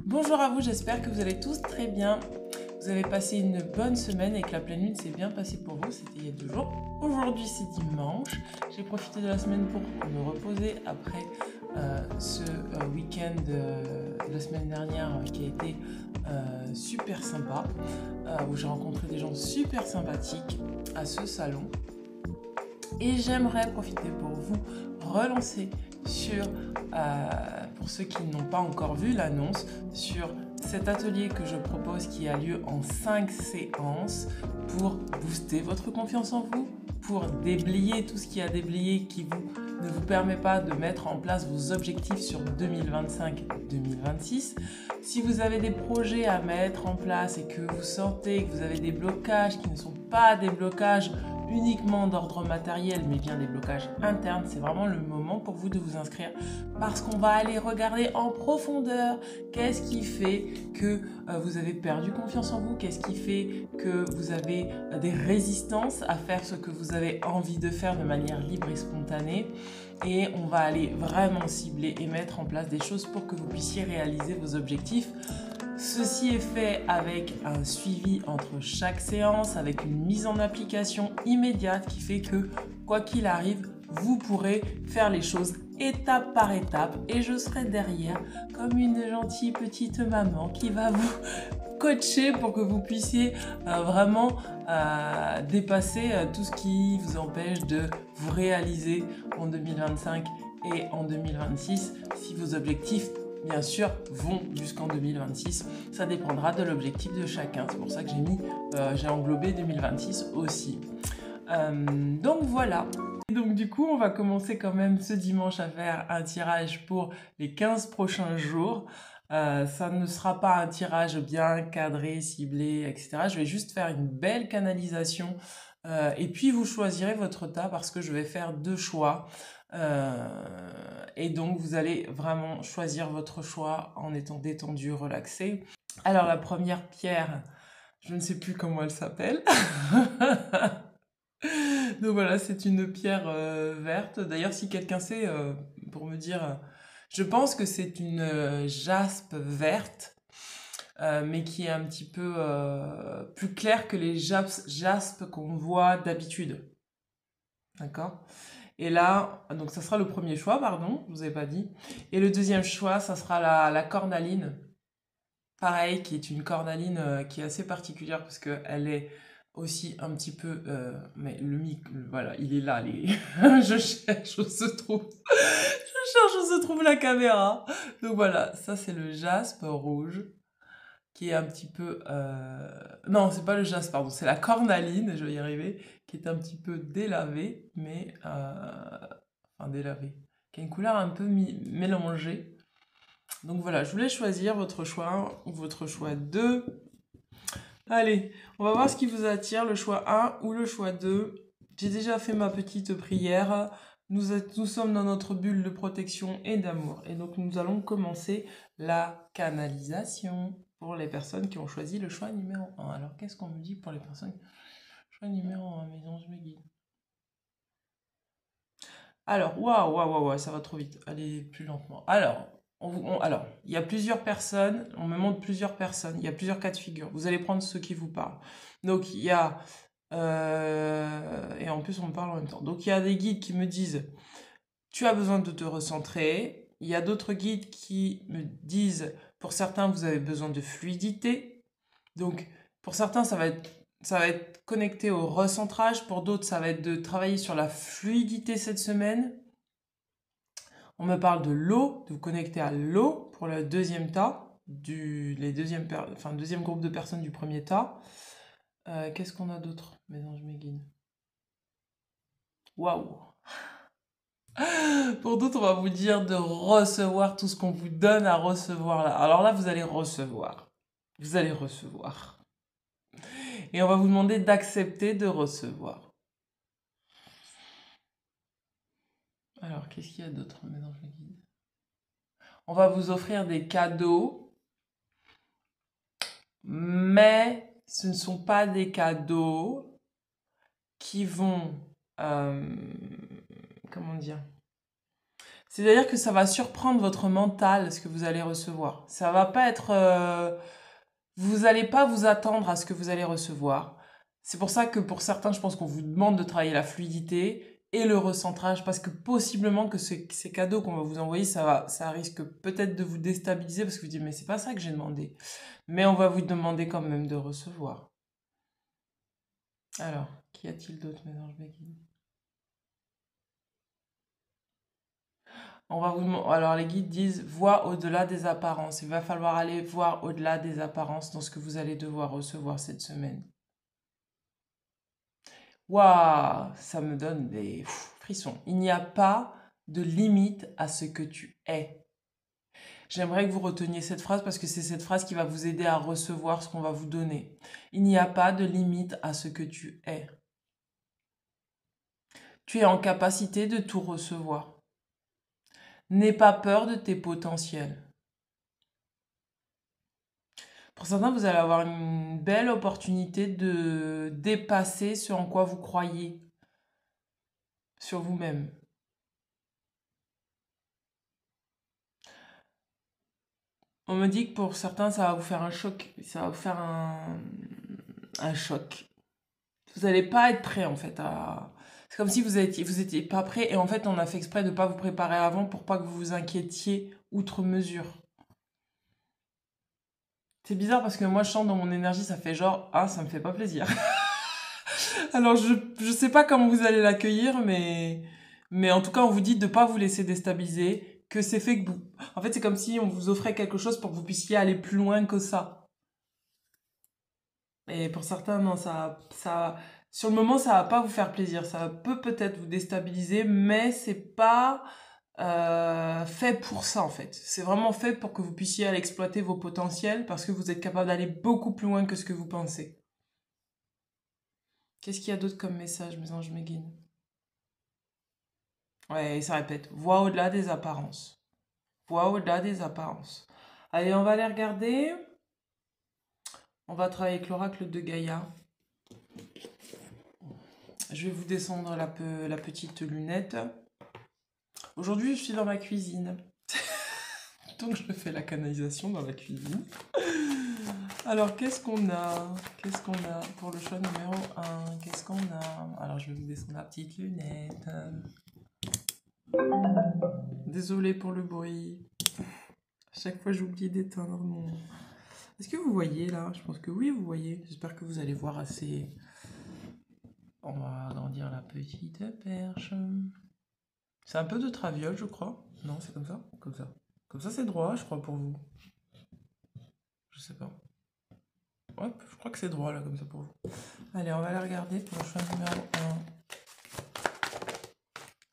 Bonjour à vous, j'espère que vous allez tous très bien. Vous avez passé une bonne semaine et que la pleine lune s'est bien passée pour vous, c'était il y a 2 jours. Aujourd'hui c'est dimanche, j'ai profité de la semaine pour me reposer après ce week-end de la semaine dernière qui a été super sympa, où j'ai rencontré des gens super sympathiques à ce salon. Et j'aimerais profiter pour vous relancer sur, pour ceux qui n'ont pas encore vu l'annonce, sur cet atelier que je propose qui a lieu en 5 séances pour booster votre confiance en vous, pour déblayer tout ce qui a déblayé qui ne vous permet pas de mettre en place vos objectifs sur 2025-2026. Si vous avez des projets à mettre en place et que vous sentez que vous avez des blocages qui ne sont pas des blocages uniquement d'ordre matériel, mais bien des blocages internes, c'est vraiment le moment pour vous de vous inscrire parce qu'on va aller regarder en profondeur qu'est-ce qui fait que vous avez perdu confiance en vous, qu'est-ce qui fait que vous avez des résistances à faire ce que vous avez envie de faire de manière libre et spontanée. Et on va aller vraiment cibler et mettre en place des choses pour que vous puissiez réaliser vos objectifs. Ceci est fait avec un suivi entre chaque séance, avec une mise en application immédiate qui fait que, quoi qu'il arrive, vous pourrez faire les choses étape par étape et je serai derrière comme une gentille petite maman qui va vous coacher pour que vous puissiez vraiment dépasser tout ce qui vous empêche de vous réaliser en 2025 et en 2026 si vos objectifs bien sûr, vont jusqu'en 2026. Ça dépendra de l'objectif de chacun. C'est pour ça que j'ai englobé 2026 aussi. Donc voilà. Et donc du coup, on va commencer quand même ce dimanche à faire un tirage pour les 15 prochains jours. Ça ne sera pas un tirage bien cadré, ciblé, etc. Je vais juste faire une belle canalisation. Et puis vous choisirez votre tas parce que je vais faire 2 choix. Et donc vous allez vraiment choisir votre choix en étant détendu, relaxé. Alors la première pierre, je ne sais plus comment elle s'appelle. Donc voilà, c'est une pierre verte. D'ailleurs, si quelqu'un sait, pour me dire, je pense que c'est une jaspe verte, mais qui est un petit peu plus claire que les jaspes qu'on voit d'habitude. D'accord ? Et là, donc ça sera le premier choix, pardon, je vous ai pas dit. Et le deuxième choix, ça sera la cornaline. Pareil, qui est une cornaline qui est assez particulière parce qu'elle est aussi un petit peu... mais voilà, il est là. Je cherche où se trouve... Je cherche où se trouve la caméra. Donc voilà, ça c'est le jaspe rouge qui est un petit peu... Non, c'est pas le jaspe, pardon, c'est la cornaline, je vais y arriver, qui est un petit peu délavée, mais... Enfin, délavée, qui a une couleur un peu mélangée. Donc voilà, je voulais choisir votre choix 1 ou votre choix 2. Allez, on va voir ce qui vous attire, le choix 1 ou le choix 2. J'ai déjà fait ma petite prière. Nous sommes dans notre bulle de protection et d'amour. Et donc nous allons commencer la canalisation pour les personnes qui ont choisi le choix numéro 1. Alors qu'est-ce qu'on me dit pour les personnes qui ont choix numéro 1? Mais non, je me guide. Alors, waouh, ça va trop vite. Allez plus lentement. Alors, il y a plusieurs personnes, on me montre plusieurs personnes, il y a plusieurs cas de figure. Vous allez prendre ceux qui vous parlent. Donc, il y a... et en plus, on me parle en même temps. Donc, il y a des guides qui me disent, tu as besoin de te recentrer. Il y a d'autres guides qui me disent, pour certains, vous avez besoin de fluidité. Donc, pour certains, ça va être connecté au recentrage. Pour d'autres, ça va être de travailler sur la fluidité cette semaine. On me parle de l'eau, de vous connecter à l'eau pour le deuxième tas, deuxième groupe de personnes du premier tas. Qu'est-ce qu'on a d'autre? Mes anges, mes guides. Waouh! Pour d'autres, on va vous dire de recevoir tout ce qu'on vous donne à recevoir là. Alors là, vous allez recevoir. Vous allez recevoir. Et on va vous demander d'accepter de recevoir. Alors, qu'est-ce qu'il y a d'autre, mes anges, mes guides? On va vous offrir des cadeaux, mais ce ne sont pas des cadeaux qui vont... comment dire? C'est-à-dire que ça va surprendre votre mental, ce que vous allez recevoir. Ça va pas être... vous n'allez pas vous attendre à ce que vous allez recevoir. C'est pour ça que pour certains, je pense qu'on vous demande de travailler la fluidité et le recentrage, parce que possiblement que ces cadeaux qu'on va vous envoyer, ça risque peut-être de vous déstabiliser, parce que vous dites, mais c'est pas ça que j'ai demandé. Mais on va vous demander quand même de recevoir. Alors, qu'y a-t-il d'autre, mes anges béguines? Alors, les guides disent, vois au-delà des apparences. Il va falloir aller voir au-delà des apparences dans ce que vous allez devoir recevoir cette semaine. Waouh, ça me donne des frissons. Il n'y a pas de limite à ce que tu es. J'aimerais que vous reteniez cette phrase parce que c'est cette phrase qui va vous aider à recevoir ce qu'on va vous donner. Il n'y a pas de limite à ce que tu es. Tu es en capacité de tout recevoir. N'aie pas peur de tes potentiels. Pour certains, vous allez avoir une belle opportunité de dépasser ce en quoi vous croyez sur vous-même. On me dit que pour certains, ça va vous faire un choc. Ça va vous faire un choc. Vous n'allez pas être prêt en fait à... C'est comme si vous étiez pas prêt et en fait on a fait exprès de ne pas vous préparer avant pour pas que vous vous inquiétiez outre mesure. C'est bizarre parce que moi je sens dans mon énergie, ça fait genre, ah ça me fait pas plaisir. Alors je sais pas comment vous allez l'accueillir, mais en tout cas on vous dit de ne pas vous laisser déstabiliser, que c'est fait que vous... En fait c'est comme si on vous offrait quelque chose pour que vous puissiez aller plus loin que ça. Et pour certains, non, sur le moment, ça va pas vous faire plaisir. Ça peut peut-être vous déstabiliser, mais c'est pas fait pour ça en fait. C'est vraiment fait pour que vous puissiez aller exploiter vos potentiels parce que vous êtes capable d'aller beaucoup plus loin que ce que vous pensez. Qu'est-ce qu'il y a d'autre comme message, mes anges, mes guides? Ouais, ça répète. Vois au-delà des apparences. Vois au-delà des apparences. Allez, on va aller regarder. On va travailler avec l'oracle de Gaïa. Je vais vous descendre la petite lunette. Aujourd'hui, je suis dans ma cuisine. Donc, je fais la canalisation dans la cuisine. Alors, qu'est-ce qu'on a? Qu'est-ce qu'on a pour le choix numéro 1? Qu'est-ce qu'on a? Alors, je vais vous descendre la petite lunette. Désolée pour le bruit. À chaque fois, j'oublie d'éteindre mon... Est-ce que vous voyez là? Je pense que oui, vous voyez. J'espère que vous allez voir assez... On va agrandir la petite perche. C'est un peu de traviole, je crois. Non, c'est comme ça? Comme ça. Comme ça, c'est droit, je crois, pour vous. Je sais pas. Ouais, je crois que c'est droit, là, comme ça, pour vous. Allez, on va aller regarder pour le choix numéro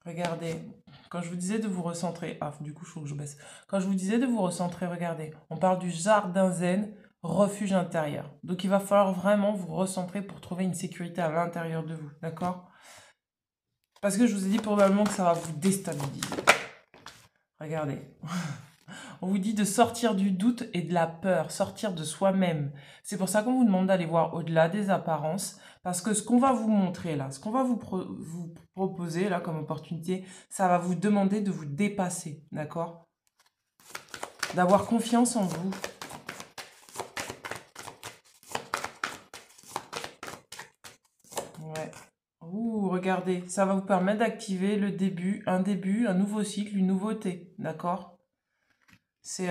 1. Regardez. Quand je vous disais de vous recentrer... Ah, du coup, il faut que je baisse. Quand je vous disais de vous recentrer, regardez. On parle du jardin zen, refuge intérieur. Donc, il va falloir vraiment vous recentrer pour trouver une sécurité à l'intérieur de vous. D'accord? Parce que je vous ai dit probablement que ça va vous déstabiliser. Regardez. On vous dit de sortir du doute et de la peur, sortir de soi-même. C'est pour ça qu'on vous demande d'aller voir au-delà des apparences. Parce que ce qu'on va vous montrer là, ce qu'on va vous proposer là comme opportunité, ça va vous demander de vous dépasser, d'accord? D'avoir confiance en vous. Ouais. Ouh, regardez, ça va vous permettre d'activer le début, un nouveau cycle, une nouveauté, d'accord? C'est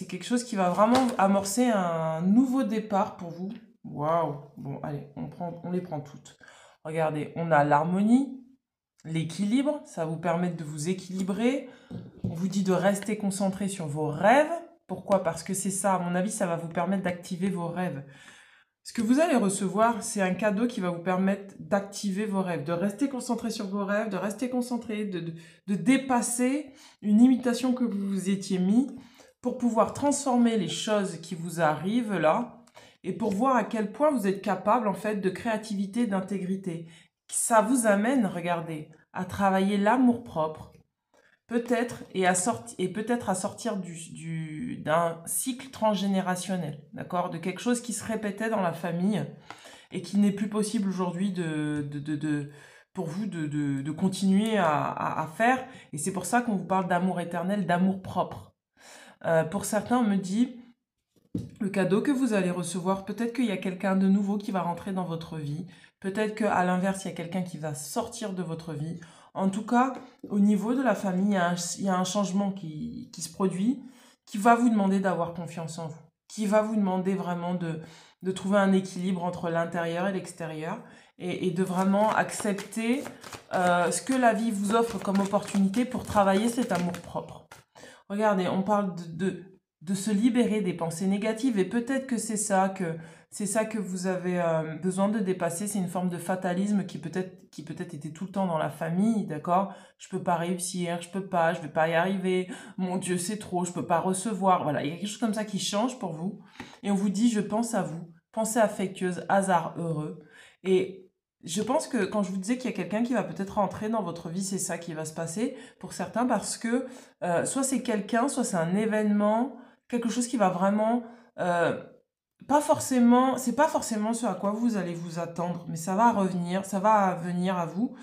quelque chose qui va vraiment amorcer un nouveau départ pour vous. Waouh! Bon, allez, on les prend toutes. Regardez, on a l'harmonie, l'équilibre, ça va vous permettre de vous équilibrer. On vous dit de rester concentré sur vos rêves. Pourquoi? Parce que c'est ça, à mon avis, ça va vous permettre d'activer vos rêves. Ce que vous allez recevoir, c'est un cadeau qui va vous permettre d'activer vos rêves, de rester concentré sur vos rêves, de rester concentré, de dépasser une limitation que vous vous étiez mis pour pouvoir transformer les choses qui vous arrivent là et pour voir à quel point vous êtes capable en fait de créativité, d'intégrité. Ça vous amène, regardez, à travailler l'amour-propre, peut-être peut-être à sortir d'un cycle transgénérationnel, d'accord, de quelque chose qui se répétait dans la famille et qui n'est plus possible aujourd'hui pour vous de continuer à faire. Et c'est pour ça qu'on vous parle d'amour éternel, d'amour propre. Pour certains, on me dit, le cadeau que vous allez recevoir, peut-être qu'il y a quelqu'un de nouveau qui va rentrer dans votre vie. Peut-être qu'à l'inverse, il y a quelqu'un qui va sortir de votre vie. En tout cas, au niveau de la famille, il y a un changement qui se produit, qui va vous demander d'avoir confiance en vous, qui va vous demander vraiment de trouver un équilibre entre l'intérieur et l'extérieur, et de vraiment accepter ce que la vie vous offre comme opportunité pour travailler cet amour-propre. Regardez, on parle de se libérer des pensées négatives, et peut-être que c'est ça que vous avez besoin de dépasser. C'est une forme de fatalisme qui peut-être était tout le temps dans la famille, d'accord? Je peux pas réussir, je vais pas y arriver, mon Dieu c'est trop, je peux pas recevoir. Voilà, il y a quelque chose comme ça qui change pour vous, et on vous dit je pense à vous, pensée affectueuse, hasard heureux. Et je pense que quand je vous disais qu'il y a quelqu'un qui va peut-être rentrer dans votre vie, c'est ça qui va se passer pour certains, parce que soit c'est quelqu'un, soit c'est un événement, quelque chose qui va vraiment c'est pas forcément ce à quoi vous allez vous attendre, mais ça va revenir, ça va venir à vous,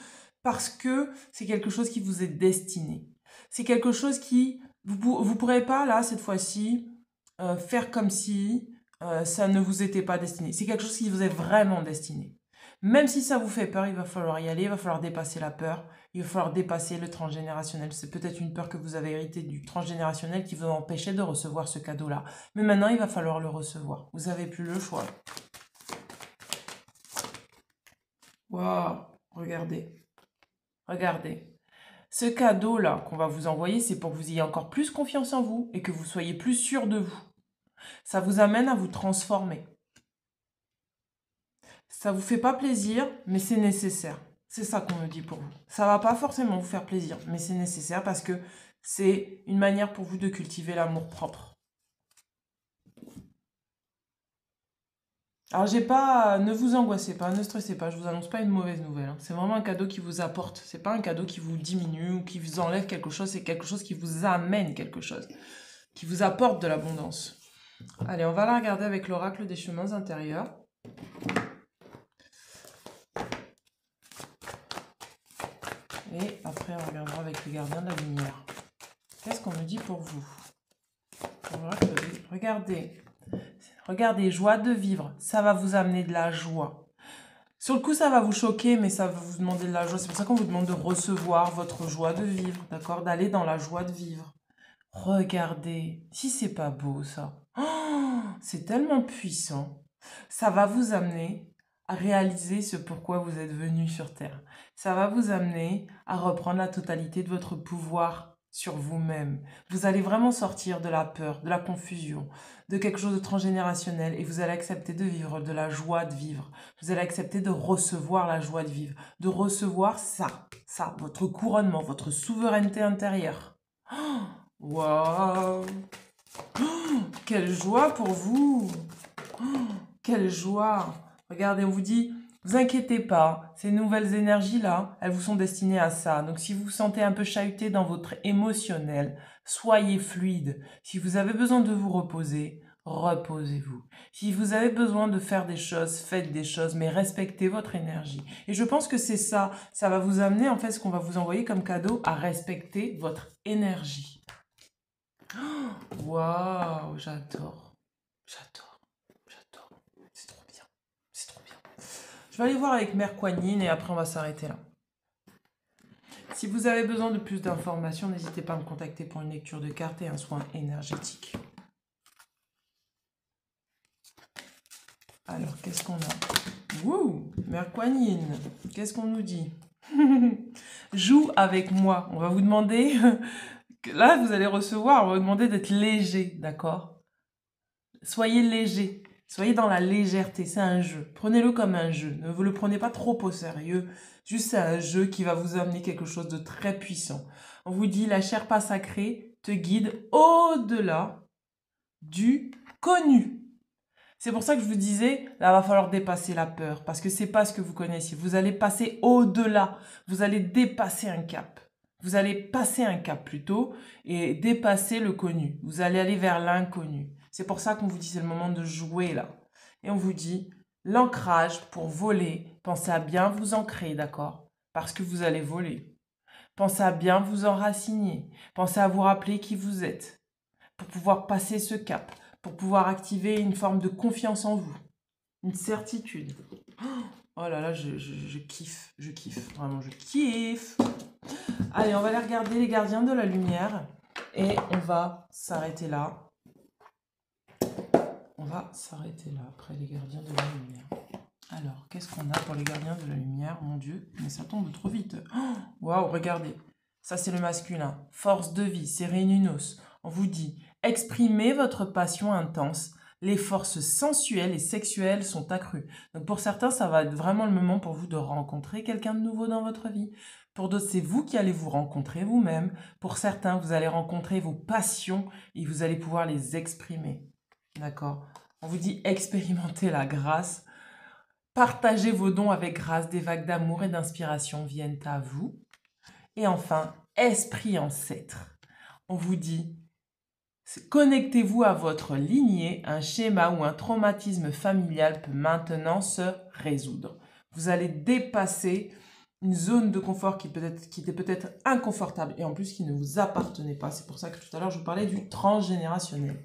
parce que c'est quelque chose qui vous est destiné. C'est quelque chose qui, vous pourrez pas là, cette fois-ci, faire comme si ça ne vous était pas destiné. C'est quelque chose qui vous est vraiment destiné. Même si ça vous fait peur, il va falloir y aller, il va falloir dépasser la peur, il va falloir dépasser le transgénérationnel. C'est peut-être une peur que vous avez héritée du transgénérationnel qui vous empêchait de recevoir ce cadeau-là. Mais maintenant, il va falloir le recevoir. Vous n'avez plus le choix. Waouh, regardez. Regardez. Ce cadeau-là qu'on va vous envoyer, c'est pour que vous ayez encore plus confiance en vous et que vous soyez plus sûr de vous. Ça vous amène à vous transformer. Ça vous fait pas plaisir, mais c'est nécessaire. C'est ça qu'on me dit pour vous. Ça va pas forcément vous faire plaisir, mais c'est nécessaire parce que c'est une manière pour vous de cultiver l'amour propre. Alors ne vous angoissez pas, ne stressez pas, je vous annonce pas une mauvaise nouvelle, hein. C'est vraiment un cadeau qui vous apporte. C'est pas un cadeau qui vous diminue ou qui vous enlève quelque chose, c'est quelque chose qui vous amène quelque chose, qui vous apporte de l'abondance. Allez, on va la regarder avec l'oracle des chemins intérieurs. Et après, on regardera avec le gardien de la lumière. Qu'est-ce qu'on me dit pour vous? Regardez. Regardez, joie de vivre. Ça va vous amener de la joie. Sur le coup, ça va vous choquer, mais ça va vous demander de la joie. C'est pour ça qu'on vous demande de recevoir votre joie de vivre, d'accord? D'aller dans la joie de vivre. Regardez. Si c'est pas beau, ça. Oh, c'est tellement puissant. Ça va vous amener à réaliser ce pourquoi vous êtes venu sur Terre. Ça va vous amener à reprendre la totalité de votre pouvoir sur vous-même. Vous allez vraiment sortir de la peur, de la confusion, de quelque chose de transgénérationnel, et vous allez accepter de vivre de la joie de vivre. Vous allez accepter de recevoir la joie de vivre, de recevoir ça, votre couronnement, votre souveraineté intérieure. Waouh! Quelle joie pour vous! Quelle joie! Regardez, on vous dit, vous inquiétez pas, ces nouvelles énergies-là, elles vous sont destinées à ça. Donc si vous vous sentez un peu chahuté dans votre émotionnel, soyez fluide. Si vous avez besoin de vous reposer, reposez-vous. Si vous avez besoin de faire des choses, faites des choses, mais respectez votre énergie. Et je pense que c'est ça, ça va vous amener, en fait, ce qu'on va vous envoyer comme cadeau, à respecter votre énergie. Waouh, j'adore, j'adore, j'adore. C'est trop bien, c'est trop bien. Je vais aller voir avec Mère Kuan-Yin et après on va s'arrêter là. Si vous avez besoin de plus d'informations, n'hésitez pas à me contacter pour une lecture de cartes et un soin énergétique. Alors, qu'est-ce qu'on a? Wouh, Mère Kuan-Yin, qu'est-ce qu'on nous dit? Joue avec moi. On va vous demander... Là, vous allez recevoir, on va vous demander d'être léger, d'accord? Soyez léger, soyez dans la légèreté, c'est un jeu. Prenez-le comme un jeu, ne vous le prenez pas trop au sérieux. Juste c'est un jeu qui va vous amener quelque chose de très puissant. On vous dit, la Sherpa sacrée te guide au-delà du connu. C'est pour ça que je vous disais, là, il va falloir dépasser la peur, parce que c'est pas ce que vous connaissez. Vous allez passer au-delà, vous allez dépasser un cap. Vous allez passer un cap plutôt et dépasser le connu. Vous allez aller vers l'inconnu. C'est pour ça qu'on vous dit c'est le moment de jouer là. Et on vous dit l'ancrage pour voler. Pensez à bien vous ancrer, d'accord? parce que vous allez voler. Pensez à bien vous enraciner. Pensez à vous rappeler qui vous êtes pour pouvoir passer ce cap, pour pouvoir activer une forme de confiance en vous, une certitude. Oh là là, je kiffe, vraiment, je kiffe. Allez, on va aller regarder les gardiens de la lumière et on va s'arrêter là. On va s'arrêter là, après les gardiens de la lumière. Alors, qu'est-ce qu'on a pour les gardiens de la lumière? Mon Dieu, mais ça tombe trop vite. Waouh, regardez. Ça, c'est le masculin. Force de vie, Serenunos. On vous dit, exprimez votre passion intense. Les forces sensuelles et sexuelles sont accrues. Donc, pour certains, ça va être vraiment le moment pour vous de rencontrer quelqu'un de nouveau dans votre vie. Pour d'autres, c'est vous qui allez vous rencontrer vous-même. Pour certains, vous allez rencontrer vos passions et vous allez pouvoir les exprimer. D'accord? On vous dit, expérimentez la grâce. Partagez vos dons avec grâce, des vagues d'amour et d'inspiration viennent à vous. Et enfin, esprit ancêtre. On vous dit, connectez-vous à votre lignée, un schéma ou un traumatisme familial peut maintenant se résoudre. Vous allez dépasser une zone de confort qui était peut-être inconfortable et en plus qui ne vous appartenait pas. C'est pour ça que tout à l'heure, je vous parlais du transgénérationnel.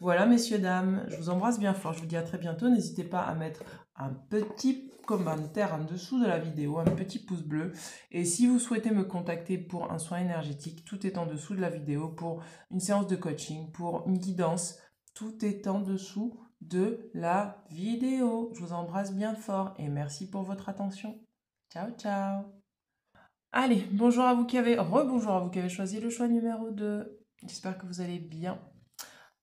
Voilà, messieurs, dames, je vous embrasse bien fort. Je vous dis à très bientôt. N'hésitez pas à mettre un petit commentaire en dessous de la vidéo, un petit pouce bleu. Et si vous souhaitez me contacter pour un soin énergétique, tout est en dessous de la vidéo. Pour une séance de coaching, pour une guidance, tout est en dessous de la vidéo. Je vous embrasse bien fort et merci pour votre attention. Ciao, ciao. Allez, bonjour à vous qui avez, rebonjour à vous qui avez choisi le choix numéro 2. J'espère que vous allez bien.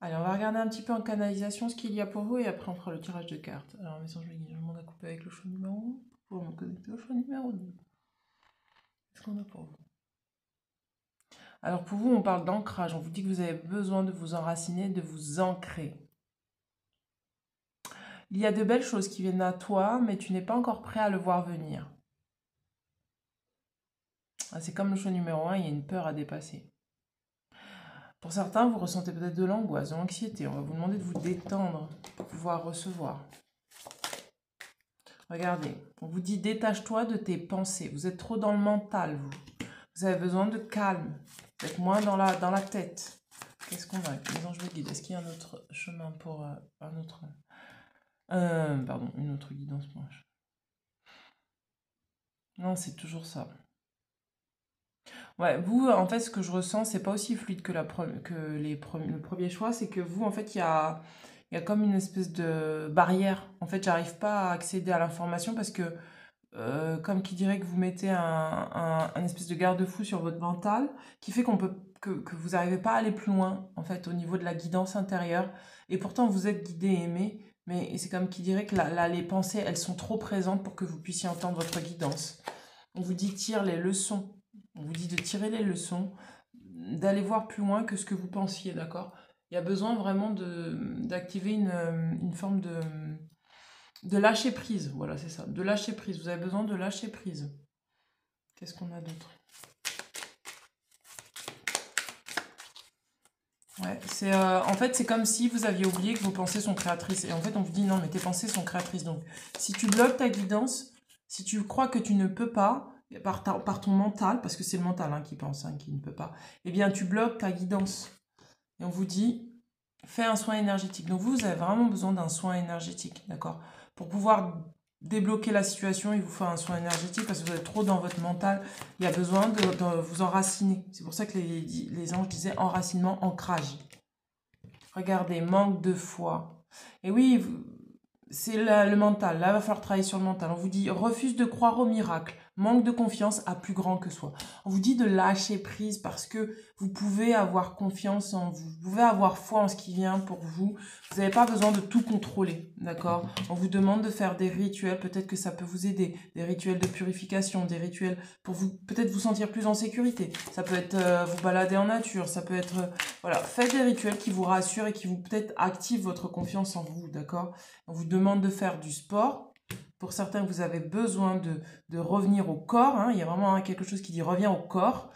Allez, on va regarder un petit peu en canalisation ce qu'il y a pour vous et après on fera le tirage de cartes. Alors, message je demande à couper avec le choix numéro 1 pour me connecter au choix numéro 2. Qu'est-ce qu'on a pour vous? Alors, pour vous, on parle d'ancrage. On vous dit que vous avez besoin de vous enraciner, de vous ancrer. Il y a de belles choses qui viennent à toi, mais tu n'es pas encore prêt à le voir venir. C'est comme le choix numéro 1, il y a une peur à dépasser. Pour certains, vous ressentez peut-être de l'angoisse, de l'anxiété. On va vous demander de vous détendre pour pouvoir recevoir. Regardez, on vous dit détache-toi de tes pensées. Vous êtes trop dans le mental, vous. Vous avez besoin de calme. Vous êtes moins dans la tête. Qu'est-ce qu'on a avec les anges de guide? Est-ce qu'il y a un autre chemin pour un autre... pardon, une autre guidance planche. Non, c'est toujours ça. Ouais, vous, en fait, ce que je ressens, c'est pas aussi fluide que, le premier choix. C'est que vous, en fait, il y a comme une espèce de barrière. En fait, j'arrive pas à accéder à l'information parce que, comme qui dirait que vous mettez un espèce de garde-fou sur votre mental qui fait que vous n'arrivez pas à aller plus loin, en fait, au niveau de la guidance intérieure. Et pourtant, vous êtes guidé et aimé. Mais c'est comme qui dirait que là, les pensées, elles sont trop présentes pour que vous puissiez entendre votre guidance. On vous dit tire les leçons. On vous dit de tirer les leçons, d'aller voir plus loin que ce que vous pensiez, d'accord? Il y a besoin vraiment d'activer une forme de lâcher prise. Voilà, c'est ça, de lâcher prise. Vous avez besoin de lâcher prise. Qu'est-ce qu'on a d'autre? Ouais, en fait, c'est comme si vous aviez oublié que vos pensées sont créatrices. Et en fait, on vous dit non, mais tes pensées sont créatrices. Donc, si tu bloques ta guidance, si tu crois que tu ne peux pas, par ton mental, parce que c'est le mental qui pense, qui ne peut pas, eh bien, tu bloques ta guidance. Et on vous dit, fais un soin énergétique. Donc, vous avez vraiment besoin d'un soin énergétique, d'accord? Pour pouvoir débloquer la situation, il vous faut un soin énergétique parce que vous êtes trop dans votre mental. Il y a besoin de vous enraciner. C'est pour ça que les anges disaient enracinement, ancrage. Regardez, manque de foi. Et oui, c'est le mental. Là, il va falloir travailler sur le mental. On vous dit, refuse de croire au miracle. Manque de confiance à plus grand que soi. On vous dit de lâcher prise parce que vous pouvez avoir confiance en vous. Vous pouvez avoir foi en ce qui vient pour vous. Vous n'avez pas besoin de tout contrôler, d'accord? On vous demande de faire des rituels. Peut-être que ça peut vous aider. Des rituels de purification, des rituels pour peut-être vous sentir plus en sécurité. Ça peut être vous balader en nature. Ça peut être... voilà, faites des rituels qui vous rassurent et qui vous peut-être activent votre confiance en vous, d'accord? On vous demande de faire du sport. Pour certains, vous avez besoin de revenir au corps. Il y a vraiment quelque chose qui dit reviens au corps.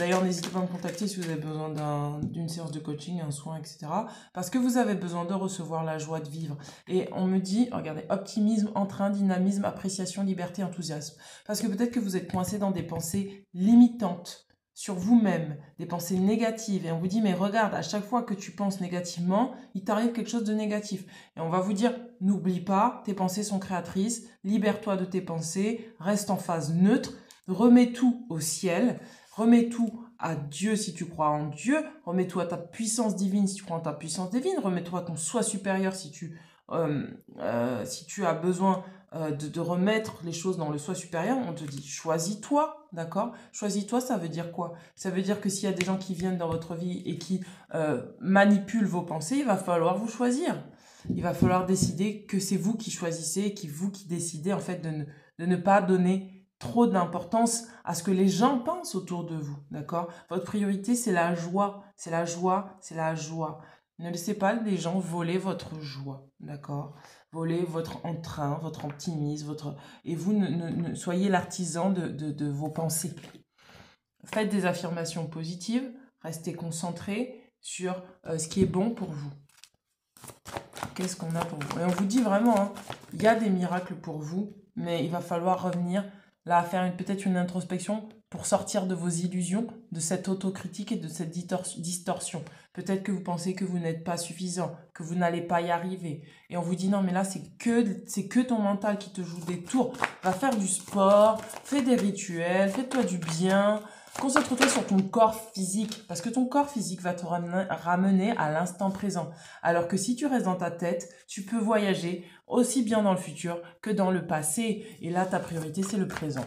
D'ailleurs, n'hésitez pas à me contacter si vous avez besoin d'une séance de coaching, un soin, etc. Parce que vous avez besoin de recevoir la joie de vivre. Et on me dit, regardez, optimisme, entrain, dynamisme, appréciation, liberté, enthousiasme. Parce que peut-être que vous êtes coincé dans des pensées limitantes sur vous-même, des pensées négatives. Et on vous dit, mais regarde, à chaque fois que tu penses négativement, il t'arrive quelque chose de négatif. Et on va vous dire, n'oublie pas, tes pensées sont créatrices, libère-toi de tes pensées, reste en phase neutre, remets tout au ciel, remets tout à Dieu si tu crois en Dieu, remets tout à ta puissance divine si tu crois en ta puissance divine, remets-toi à ton soi supérieur si tu as besoin de remettre les choses dans le soi supérieur. On te dit choisis-toi, d'accord? Choisis-toi, ça veut dire quoi? Ça veut dire que s'il y a des gens qui viennent dans votre vie et qui manipulent vos pensées, il va falloir vous choisir. Il va falloir décider que c'est vous qui choisissez, vous qui décidez en fait de ne pas donner trop d'importance à ce que les gens pensent autour de vous, d'accord? Votre priorité, c'est la joie, c'est la joie, c'est la joie. Ne laissez pas les gens voler votre joie, d'accord? Voler votre entrain, votre optimisme, et vous ne soyez l'artisan de vos pensées. Faites des affirmations positives, restez concentrés sur ce qui est bon pour vous. Qu'est-ce qu'on a pour vous? Et on vous dit vraiment, hein, il y a des miracles pour vous, mais il va falloir revenir là, faire peut-être une introspection pour sortir de vos illusions, de cette autocritique et de cette distorsion. Peut-être que vous pensez que vous n'êtes pas suffisant, que vous n'allez pas y arriver. Et on vous dit non, mais là, c'est que ton mental qui te joue des tours. Va faire du sport, fais des rituels, fais-toi du bien. Concentre-toi sur ton corps physique, parce que ton corps physique va te ramener à l'instant présent. Alors que si tu restes dans ta tête, tu peux voyager aussi bien dans le futur que dans le passé. Et là, ta priorité, c'est le présent.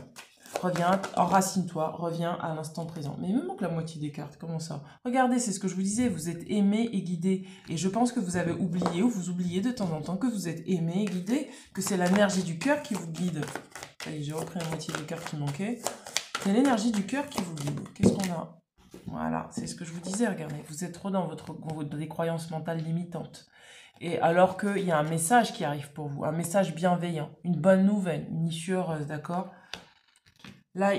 Reviens, enracine-toi, reviens à l'instant présent. Mais il me manque la moitié des cartes, comment ça? Regardez, c'est ce que je vous disais, vous êtes aimé et guidé. Et je pense que vous avez oublié, ou vous oubliez de temps en temps que vous êtes aimé et guidé, que c'est l'énergie du cœur qui vous guide. Allez, j'ai repris la moitié des cartes qui manquaient. C'est l'énergie du cœur qui vous guide. Qu'est-ce qu'on a? Voilà, c'est ce que je vous disais, regardez. Vous êtes trop dans des croyances mentales limitantes. Et alors qu'il y a un message qui arrive pour vous, un message bienveillant, une bonne nouvelle, une issue heureuse, d'accord? Là,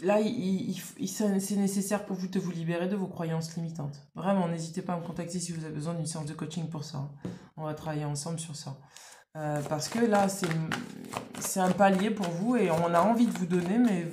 c'est nécessaire pour vous de vous libérer de vos croyances limitantes. Vraiment, n'hésitez pas à me contacter si vous avez besoin d'une séance de coaching pour ça. On va travailler ensemble sur ça. Parce que là, c'est un palier pour vous et on a envie de vous donner, mais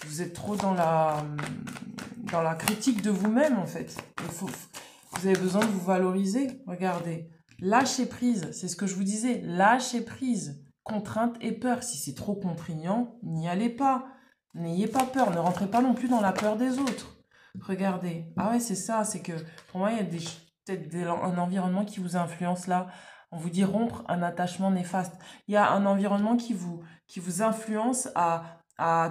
vous êtes trop dans la critique de vous-même, en fait. Vous avez besoin de vous valoriser. Regardez, lâchez prise, c'est ce que je vous disais, lâchez prise. Contrainte et peur. Si c'est trop contraignant, n'y allez pas. N'ayez pas peur, ne rentrez pas non plus dans la peur des autres. Regardez. Ah ouais, c'est ça, c'est que pour moi, il y a peut-être un environnement qui vous influence là. On vous dit rompre un attachement néfaste. Il y a un environnement qui vous influence à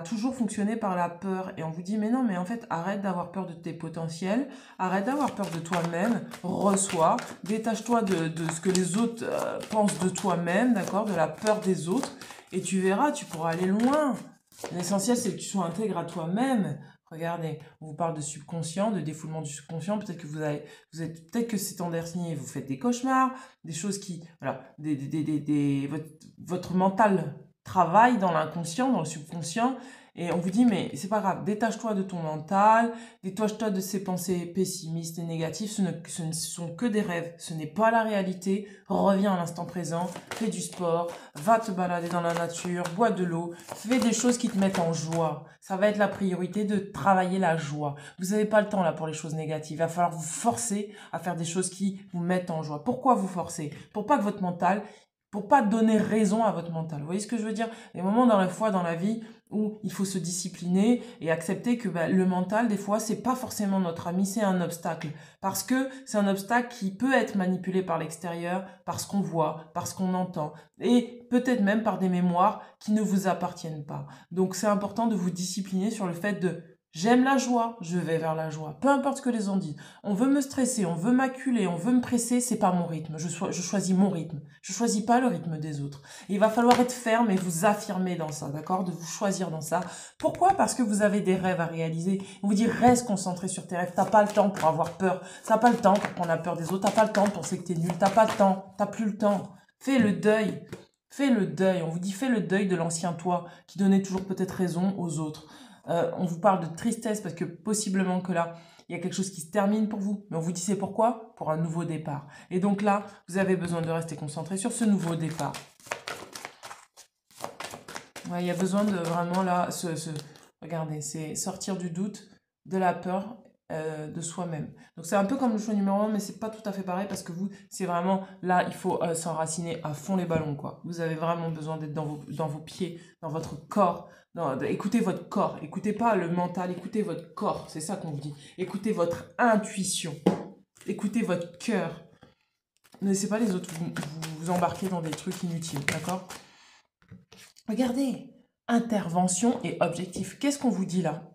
toujours fonctionner par la peur. Et on vous dit, mais non, mais en fait, arrête d'avoir peur de tes potentiels, arrête d'avoir peur de toi-même, reçois, détache-toi de ce que les autres pensent de toi-même, d'accord, de la peur des autres, et tu verras, tu pourras aller loin. L'essentiel, c'est que tu sois intègre à toi-même. Regardez, on vous parle de subconscient, de défoulement du subconscient. Peut-être que peut-être que ces temps derniers, vous faites des cauchemars, des choses qui, voilà, votre mental travaille dans l'inconscient, dans le subconscient. Et on vous dit, mais c'est pas grave, détache-toi de ton mental, détache-toi de ces pensées pessimistes et négatives, ce ne sont que des rêves, ce n'est pas la réalité, reviens à l'instant présent, fais du sport, va te balader dans la nature, bois de l'eau, fais des choses qui te mettent en joie. Ça va être la priorité de travailler la joie. Vous n'avez pas le temps là pour les choses négatives, il va falloir vous forcer à faire des choses qui vous mettent en joie. Pourquoi vous forcer? Pour pas que votre mental, pour pas donner raison à votre mental. Vous voyez ce que je veux dire? Des moments dans la vie où il faut se discipliner et accepter que le mental, des fois, c'est pas forcément notre ami, c'est un obstacle. Parce que c'est un obstacle qui peut être manipulé par l'extérieur, par ce qu'on voit, par ce qu'on entend, et peut-être même par des mémoires qui ne vous appartiennent pas. Donc c'est important de vous discipliner sur le fait de j'aime la joie, je vais vers la joie. Peu importe ce que les gens disent. On veut me stresser, on veut m'acculer, on veut me presser, c'est pas mon rythme. Je choisis mon rythme. Je choisis pas le rythme des autres. Et il va falloir être ferme et vous affirmer dans ça, d'accord? De vous choisir dans ça. Pourquoi? Parce que vous avez des rêves à réaliser. On vous dit reste concentré sur tes rêves. T'as pas le temps pour avoir peur. T'as pas le temps pour prendre la peur des autres. T'as pas le temps pour penser que t'es nul. T'as pas le temps. T'as plus le temps. Fais le deuil. Fais le deuil. On vous dit fais le deuil de l'ancien toi qui donnait toujours peut-être raison aux autres. On vous parle de tristesse parce que possiblement que là, il y a quelque chose qui se termine pour vous. Mais on vous dit c'est pourquoi? Pour un nouveau départ. Et donc là, vous avez besoin de rester concentré sur ce nouveau départ. Ouais, il y a besoin de vraiment là, regardez, c'est sortir du doute, de la peur de soi-même. Donc c'est un peu comme le choix numéro 1, mais c'est pas tout à fait pareil parce que vous, c'est vraiment là, il faut s'enraciner à fond les ballons, quoi. Vous avez vraiment besoin d'être dans vos pieds, dans votre corps. Écoutez votre corps, écoutez pas le mental, écoutez votre corps, c'est ça qu'on vous dit. Écoutez votre intuition, écoutez votre cœur. Ne laissez pas les autres vous embarquer dans des trucs inutiles, d'accord? Regardez, intervention et objectif. Qu'est-ce qu'on vous dit là?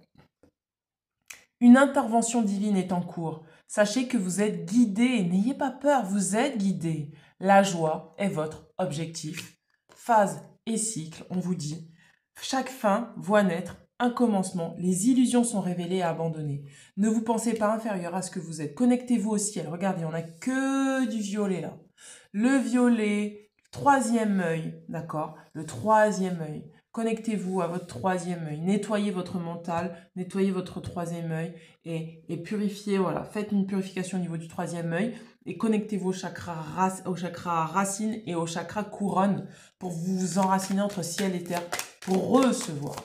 Une intervention divine est en cours. Sachez que vous êtes guidé. N'ayez pas peur, vous êtes guidé. La joie est votre objectif. Phase et cycle, on vous dit. Chaque fin voit naître un commencement. Les illusions sont révélées et abandonnées. Ne vous pensez pas inférieur à ce que vous êtes. Connectez-vous au ciel. Regardez, on n'a que du violet là. Le violet, troisième œil, d'accord? Le troisième œil. Connectez-vous à votre troisième œil, nettoyez votre mental, nettoyez votre troisième œil et purifiez, voilà, faites une purification au niveau du troisième œil et connectez-vous au chakra racine et au chakra couronne pour vous enraciner entre ciel et terre, pour recevoir.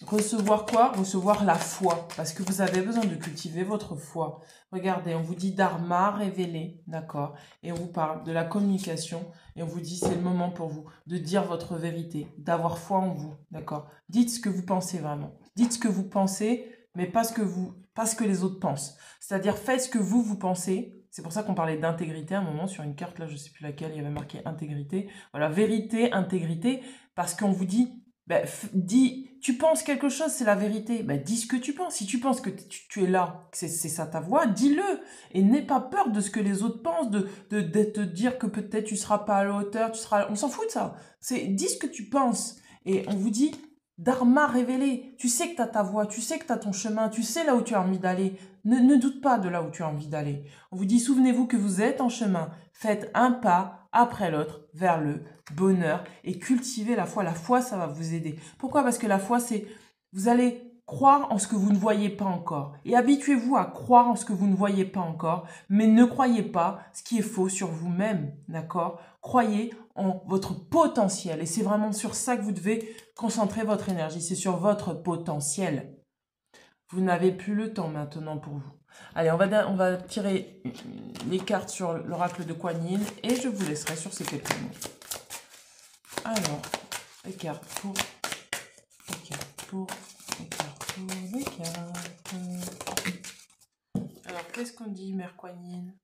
Recevoir quoi? Recevoir la foi, parce que vous avez besoin de cultiver votre foi. Regardez, on vous dit dharma révélé, d'accord? Et on vous parle de la communication, et on vous dit c'est le moment pour vous de dire votre vérité, d'avoir foi en vous, d'accord? Dites ce que vous pensez vraiment. Dites ce que vous pensez, mais pas ce que les autres pensent. C'est-à-dire faites ce que vous pensez. C'est pour ça qu'on parlait d'intégrité à un moment sur une carte, là je ne sais plus laquelle, il y avait marqué intégrité. Voilà, vérité, intégrité, parce qu'on vous dit... Ben, tu penses quelque chose, c'est la vérité. Ben, dis ce que tu penses. Si tu penses que tu es là, que c'est ça ta voix, dis-le. Et n'aie pas peur de ce que les autres pensent, de te dire que peut-être tu seras pas à la hauteur, on s'en fout de ça. Dis ce que tu penses. Et on vous dit, dharma révélé. Tu sais que tu as ta voix, tu sais que tu as ton chemin, tu sais là où tu as envie d'aller. Ne doute pas de là où tu as envie d'aller. On vous dit, souvenez-vous que vous êtes en chemin. Faites un pas après l'autre vers le bonheur et cultivez la foi. La foi, ça va vous aider. Pourquoi? Parce que la foi, c'est vous allez croire en ce que vous ne voyez pas encore. Et habituez-vous à croire en ce que vous ne voyez pas encore, mais ne croyez pas ce qui est faux sur vous-même, d'accord? Croyez en votre potentiel. Et c'est vraiment sur ça que vous devez concentrer votre énergie. C'est sur votre potentiel. Vous n'avez plus le temps maintenant pour vous. Allez, on va tirer les cartes sur l'oracle de Kuan Yin et je vous laisserai sur ces questions. Alors, les cartes pour, les cartes pour, les cartes pour, les cartes. Alors, qu'est-ce qu'on dit, Mère Kuan Yin?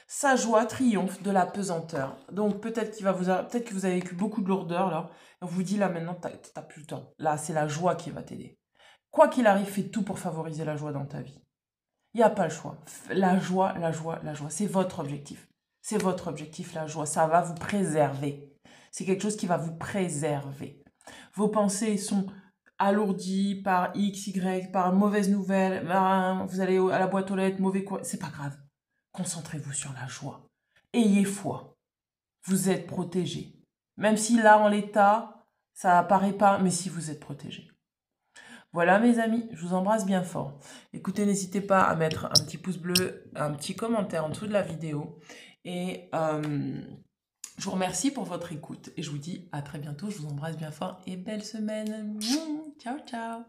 Sa joie triomphe de la pesanteur. Donc, peut-être que vous avez vécu beaucoup de lourdeur, là. On vous dit, là, maintenant, tu n'as plus le temps. Là, c'est la joie qui va t'aider. Quoi qu'il arrive, fais tout pour favoriser la joie dans ta vie. Il n'y a pas le choix. La joie, la joie, la joie. C'est votre objectif. C'est votre objectif, la joie. Ça va vous préserver. C'est quelque chose qui va vous préserver. Vos pensées sont alourdies par X, Y, par mauvaise nouvelle. Vous allez à la boîte aux lettres, mauvais quoi. C'est pas grave. Concentrez-vous sur la joie. Ayez foi. Vous êtes protégé. Même si là, en l'état, ça apparaît pas, mais si vous êtes protégé. Voilà mes amis, je vous embrasse bien fort. Écoutez, n'hésitez pas à mettre un petit pouce bleu, un petit commentaire en dessous de la vidéo. Et je vous remercie pour votre écoute. Et je vous dis à très bientôt, je vous embrasse bien fort et belle semaine. Ciao, ciao.